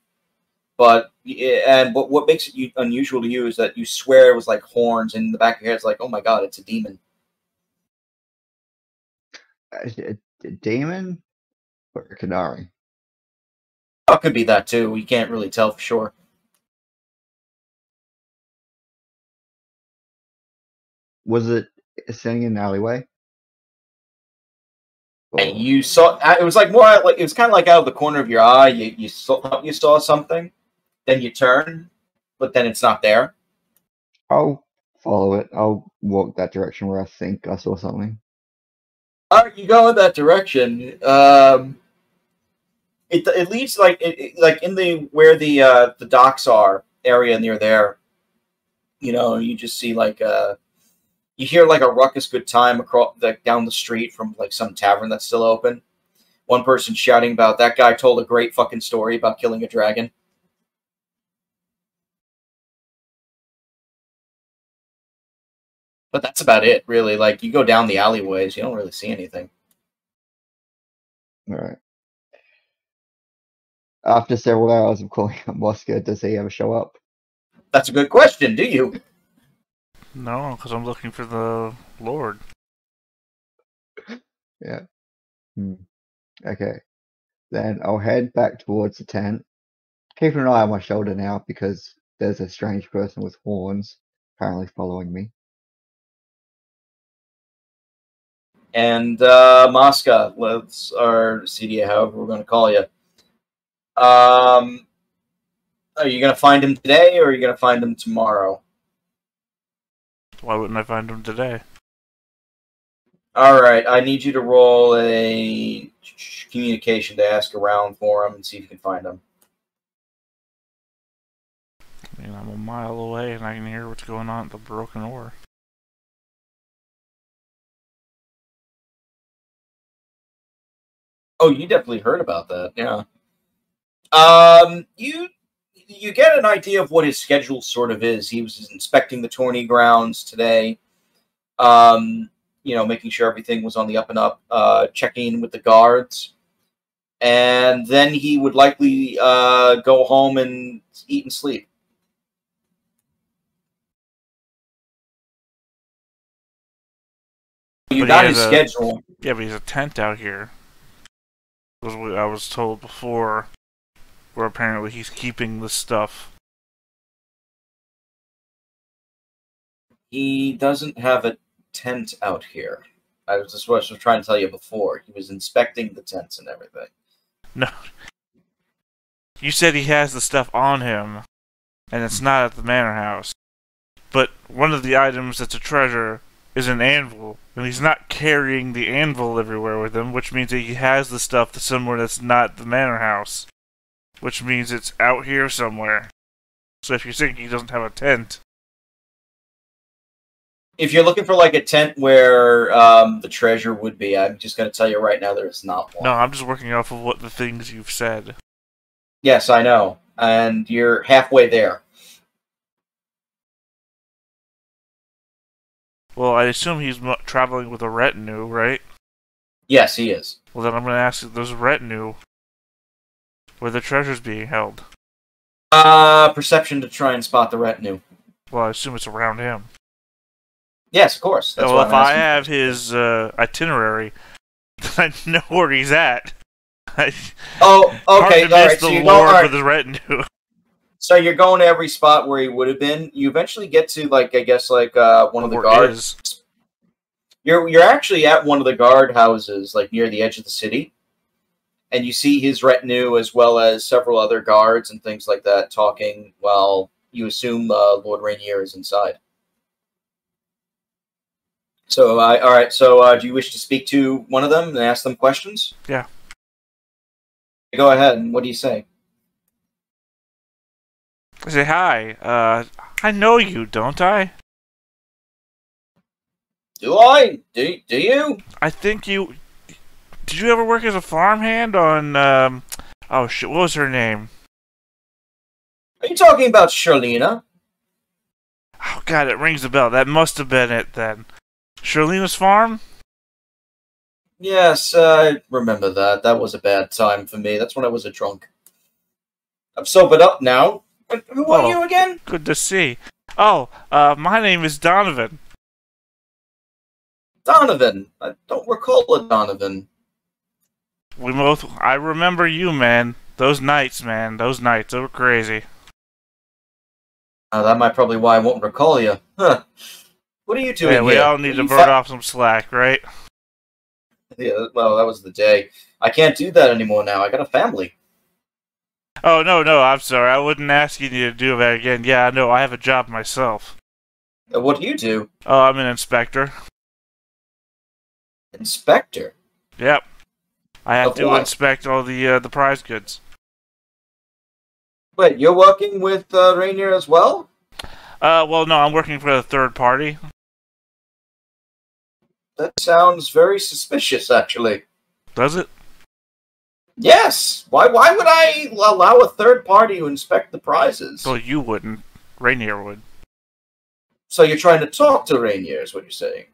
But what makes it unusual to you is that you swear it was like horns, and in the back of your head it's like, oh my god, it's a demon. A demon or a canary? Oh, it could be that too. You can't really tell for sure. Was it standing in an alleyway? And you saw it was like more like it was kind of like out of the corner of your eye. You saw something, then you turn, but then it's not there. I'll follow it. I'll walk that direction where I think I saw something. All right, you go in that direction. It leads like in the where the docks are area near there. You just see you hear a ruckus good time across down the street from some tavern that's still open. One person shouting about that guy told a great fucking story about killing a dragon. But that's about it, really. You go down the alleyways, you don't really see anything. All right. After several hours of calling up Moscow, does he ever show up? That's a good question. Do you? No, because I'm looking for the Lord. Yeah. Okay. Then I'll head back towards the tent. Keeping an eye on my shoulder now because there's a strange person with horns apparently following me. And Mosca, or CDA, however we're going to call you. Are you going to find him today, or are you going to find him tomorrow? Why wouldn't I find him today? All right, I need you to roll a communication to ask around for him and see if you can find him. I mean, I'm a mile away and I can hear what's going on at the Broken Oar. Oh, you definitely heard about that, yeah. You get an idea of what his schedule sort of is. He was inspecting the tourney grounds today. Making sure everything was on the up and up, checking in with the guards. And then he would likely go home and eat and sleep. You got his schedule. Yeah, but he's a tent out here. Was what I was told before, where apparently he's keeping the stuff. He doesn't have a tent out here. I was just what I was trying to tell you before. He was inspecting the tents and everything. No. You said he has the stuff on him, and it's not at the manor house. But one of the items that's a treasure is an anvil, and he's not carrying the anvil everywhere with him, which means that he has the stuff somewhere that's not the manor house, which means it's out here somewhere. So if you think he doesn't have a tent... If you're looking for like a tent where the treasure would be, I'm just going to tell you right now there is not one. No, I'm just working off of what the things you've said. Yes, I know. And you're halfway there. Well, I assume he's traveling with a retinue, right? Yes, he is. Well, then I'm going to ask if there's a retinue where the treasure's being held. Perception to try and spot the retinue. Well, I assume it's around him. Yes, of course. That's well, what if I'm I asking. have his itinerary, then I know where he's at. Oh, okay. Hard to All miss right. the So you Lord go. Right. with his retinue. So you're going to every spot where he would have been. You eventually get to, like, I guess, like one of the guards. You're actually at one of the guard houses, like near the edge of the city, and you see his retinue as well as several other guards and things like that talking while you assume Lord Rainier is inside. So, all right. So, do you wish to speak to one of them and ask them questions? Yeah. Go ahead. What do you say? I say, hi. I know you, don't I? Do I? Do you? I think you... Did you ever work as a farmhand on, Oh, shit, what was her name? Are you talking about Charlena? Oh, God, it rings a bell. That must have been it, then. Charlena's farm? Yes, I remember that. That was a bad time for me. That's when I was a drunk. I'm sobered up now. Who are you again? Good to see. Oh, my name is Donovan. Donovan. I don't recall a Donovan. I remember you, man. Those nights, man. Those nights, they were crazy. That might probably why I won't recall you. Huh. What are you doing here? We all need to burn off some slack, right? Yeah, well, that was the day. I can't do that anymore now. I got a family. Oh, no, I'm sorry. I wouldn't ask you to do that again. Yeah, no, I have a job myself. What do you do? Oh, I'm an inspector. Inspector? Yep. I have to what? inspect all the prize goods. Wait, you're working with Rainier as well? Well, no, I'm working for a third party. That sounds very suspicious, actually. Does it? Yes! Why would I allow a third party to inspect the prizes? Well, you wouldn't. Rainier would. So you're trying to talk to Rainier, is what you're saying?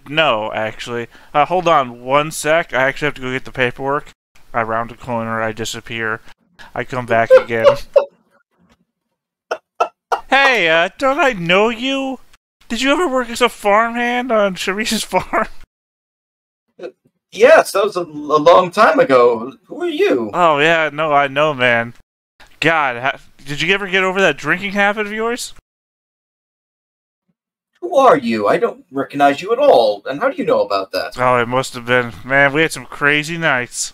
No, actually. Hold on one sec. I actually have to go get the paperwork. I round a corner, I disappear. I come back again. Hey, don't I know you? Did you ever work as a farmhand on Sharice's farm? Yes, that was a long time ago. Who are you? Oh, yeah, no, I know, man. God, did you ever get over that drinking habit of yours? Who are you? I don't recognize you at all. And how do you know about that? Oh, it must have been. Man, we had some crazy nights.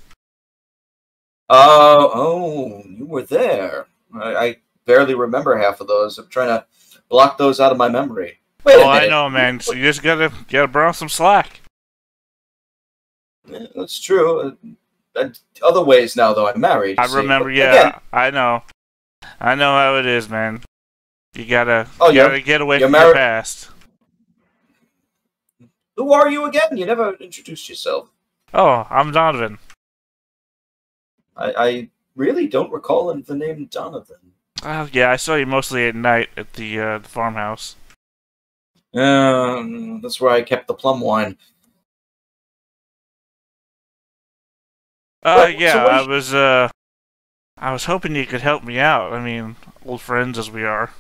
Oh, you were there. I barely remember half of those. I'm trying to block those out of my memory. Wait a minute. I know, man. So you just gotta burn off some slack. Yeah, that's true. Other ways now, though, I'm married. I remember, yeah. Again, I know how it is, man. You gotta get away from your past. Who are you again? You never introduced yourself. Oh, I'm Donovan. I really don't recall the name Donovan. Yeah, I saw you mostly at night at the farmhouse. That's where I kept the plum wine. Yeah, so I was hoping you could help me out. I mean, old friends as we are.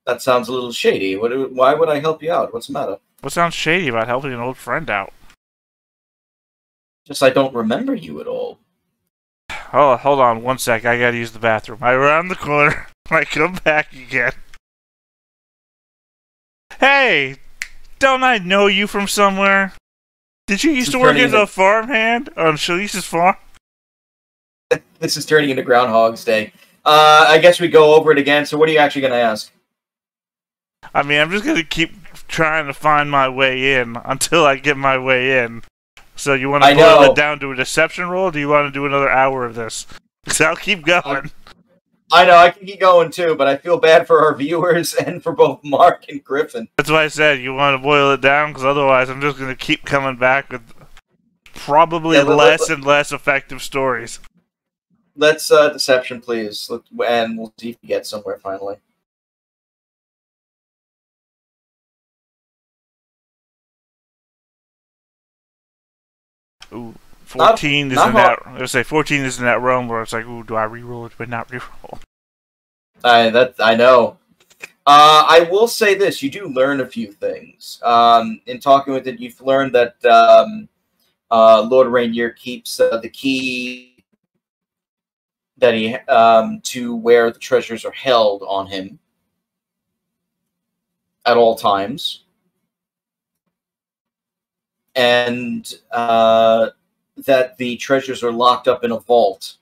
That sounds a little shady. Why would I help you out? What's the matter? What sounds shady about helping an old friend out? Just I don't remember you at all. Oh, hold on one sec. I gotta use the bathroom. I round the corner. I come back again. Hey, don't I know you from somewhere? Did you used to work as a farmhand on Shalice's farm? This is turning into Groundhog's Day. I guess we go over it again. So what are you actually going to ask? I mean, I'm just going to keep trying to find my way in until I get my way in. So you want to boil it down to a deception roll, or do you want to do another hour of this? Because I'll keep going. I know, I can keep going too, but I feel bad for our viewers and for both Mark and Griffin. That's why I said you want to boil it down, because otherwise I'm just going to keep coming back with probably less and less effective stories. Let's deception, please, and we'll see if we get somewhere finally. Ooh, 14 is in that. I would say 14 is in that realm where it's like, ooh, do I reroll it, but not reroll? I know. I will say this: you do learn a few things. In talking with it, you've learned that Lord Rainier keeps the key that he to where the treasures are held on him at all times. And that the treasures are locked up in a vault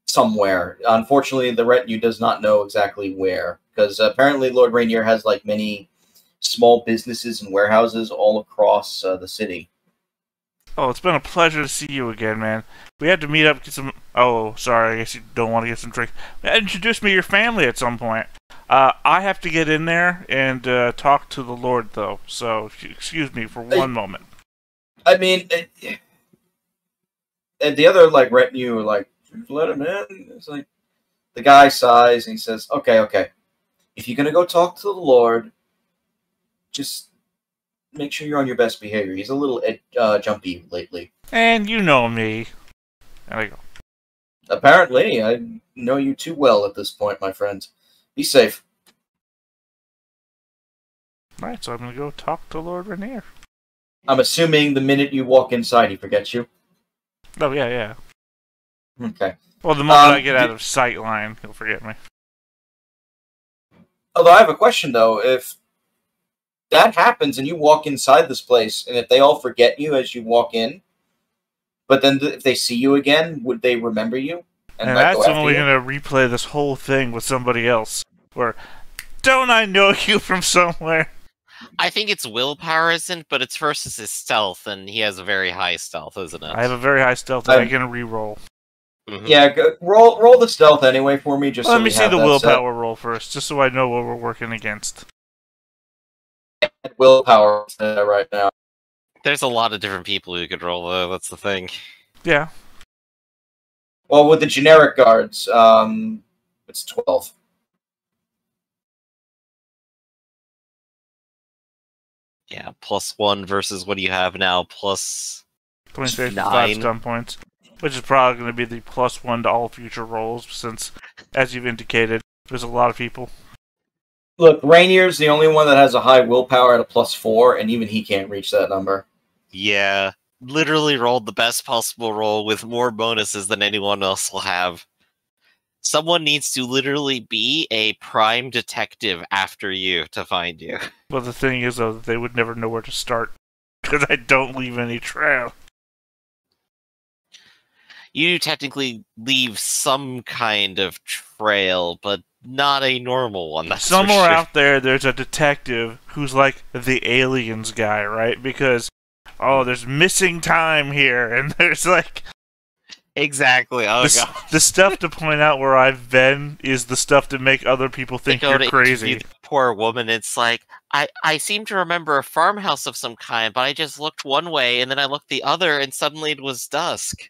somewhere. Unfortunately, the retinue does not know exactly where, because apparently Lord Rainier has like many small businesses and warehouses all across the city. Oh, it's been a pleasure to see you again, man. We had to meet up, get some... Oh, sorry, I guess you don't want to get some drinks. Introduce me to your family at some point. I have to get in there and talk to the Lord, though. So, excuse me for one moment. I mean, and the other like retinue are like, let him in. It's like the guy sighs and he says, "Okay. If you're gonna go talk to the Lord, just make sure you're on your best behavior. He's a little jumpy lately." And you know me. There we go. Apparently, I know you too well at this point, my friend. Be safe. Alright, so I'm gonna go talk to Lord Rainier. I'm assuming the minute you walk inside, he forgets you. Oh, yeah. Okay. Well, the moment I get out of sight line, he'll forget me. Although I have a question, though. If that happens and you walk inside this place, and if they all forget you as you walk in, but then if they see you again, would they remember you? And that's when we're going to replay this whole thing with somebody else. Where, don't I know you from somewhere? I think it's willpower isn't, but it's versus his stealth, and he has a very high stealth, isn't it? I have a very high stealth that I can re-roll. Mm-hmm. Yeah, roll the stealth anyway for me. Just well, so let me see the willpower roll first, just so I know what we're working against. Willpower right now. There's a lot of different people who could roll, though. That's the thing. Yeah. Well, with the generic guards, it's 12. Yeah, +1 versus what do you have now? Plus 25 9 stun points, which is probably going to be the +1 to all future rolls, since, as you've indicated, there's a lot of people. Look, Rainier's the only one that has a high willpower at a +4, and even he can't reach that number. Yeah, literally rolled the best possible roll with more bonuses than anyone else will have. Someone needs to literally be a prime detective after you to find you. Well, the thing is, though, they would never know where to start, because I don't leave any trail. You technically leave some kind of trail, but not a normal one. That's somewhere for sure. out there, there's a detective who's like the aliens guy, right? Because, oh, there's missing time here, and there's like... Exactly. Oh, God. The stuff to point out where I've been is the stuff to make other people think you're crazy. The poor woman, it's like, I seem to remember a farmhouse of some kind, but I just looked one way, and then I looked the other, and suddenly it was dusk.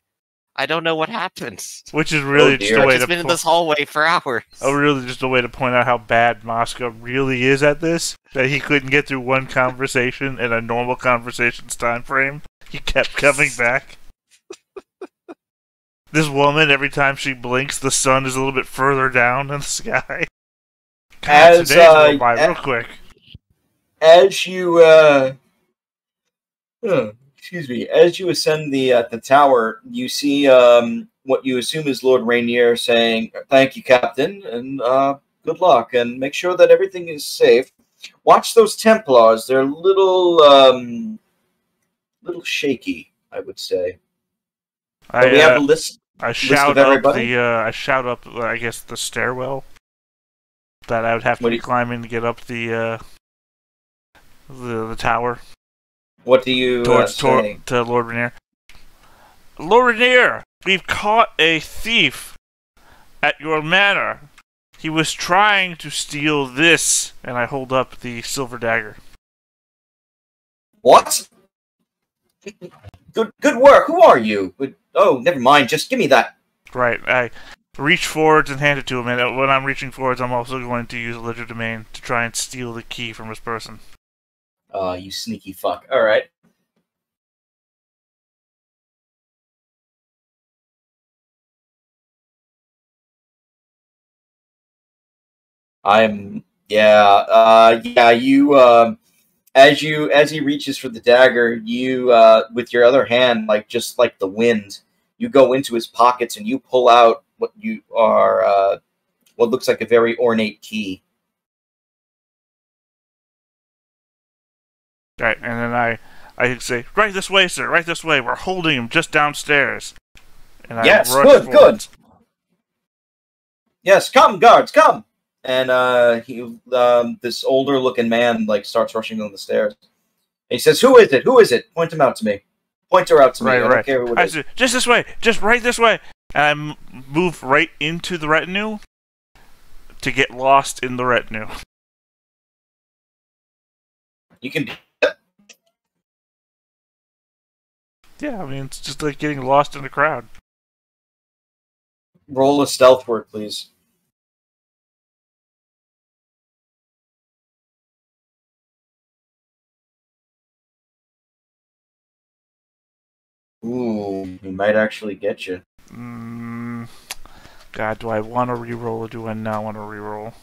I don't know what happened. Which is really just a way to... been in this hallway for hours. Oh, really just a way to point out how bad Moscow really is at this? That he couldn't get through one conversation in a normal conversation's time frame. He kept coming back. This woman, every time she blinks, the sun is a little bit further down in the sky. God, today's going by real quick. As you, excuse me, as you ascend the tower, you see what you assume is Lord Rainier saying, "Thank you, Captain," and good luck, and make sure that everything is safe. Watch those Templars. They're little shaky, I would say. But we have a list of everybody. I shout up. I guess the stairwell that I would have to be climbing to get up the tower. What do you say? To Lord Rainier? Lord Rainier, we've caught a thief at your manor. He was trying to steal this, and I hold up the silver dagger. What? Good work. Who are you? Oh, never mind. Just give me that. Right. I reach forwards and hand it to him, and when I'm reaching forwards, I'm also going to use legerdemain to try and steal the key from this person. Oh, you sneaky fuck. All right. You as he reaches for the dagger, you with your other hand, just like the wind, you go into his pockets and you pull out what looks like a very ornate key. Right, and then I say, right this way, sir, right this way. We're holding him just downstairs. And I yes, rush good. Yes, come, guards, come. And this older looking man starts rushing down the stairs. He says, "Who is it? Who is it? Point him out to me. Point her out to me. I don't care who it is." Said, just this way. Just right this way. And I move right into the retinue to get lost in the retinue. You can do that. Yeah, I mean, it's just like getting lost in a crowd. Roll a stealth work, please. Ooh, he might actually get you. God, do I want to reroll or do I not want to reroll?